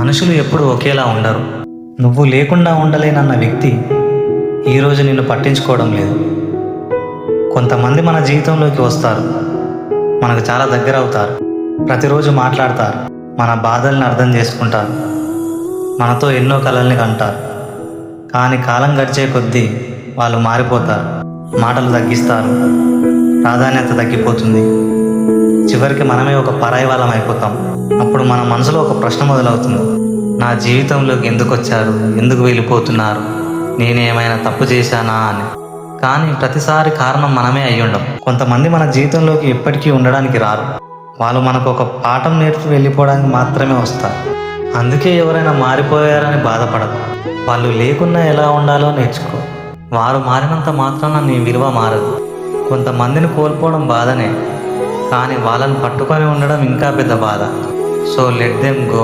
మనుషులు ఎప్పుడూ ఒకేలా ఉండరు. నువ్వు లేకుండా ఉండలేనన్న వ్యక్తి ఈరోజు నిన్ను పట్టించుకోవడం లేదు. కొంతమంది మన జీవితంలోకి వస్తారు, మనకు చాలా దగ్గర అవుతారు, ప్రతిరోజు మాట్లాడతారు, మన బాధల్ని అర్థం చేసుకుంటారు, మనతో ఎన్నో కలల్ని కంటారు. కానీ కాలం గడిచే కొద్దీ వాళ్ళు మారిపోతారు, మాటలు తగ్గిస్తారు, ప్రాధాన్యత తగ్గిపోతుంది. చివరికి మనమే ఒక పరాయి వాళ్ళం అయిపోతాం. అప్పుడు మన మనసులో ఒక ప్రశ్న మొదలవుతుంది: నా జీవితంలోకి ఎందుకు వచ్చారు, ఎందుకు వెళ్ళిపోతున్నారు, నేనేమైనా తప్పు చేశానా అని. కానీ ప్రతిసారి కారణం మనమే అయ్యుండం. కొంతమంది మన జీవితంలోకి ఎప్పటికీ ఉండడానికి రారు, వాళ్ళు మనకు ఒక పాఠం నేర్పి వెళ్ళిపోవడానికి మాత్రమే వస్తారు. అందుకే ఎవరైనా మారిపోయారని బాధపడదు, వాళ్ళు లేకున్నా ఎలా ఉండాలో నేర్చుకో. వారు మారినంత మాత్రాన నీ విలువ మారదు. కొంతమందిని కోల్పోవడం బాధనే, కానీ వాళ్ళని పట్టుకొని ఉండడం ఇంకా పెద్ద బాధ. So let them go.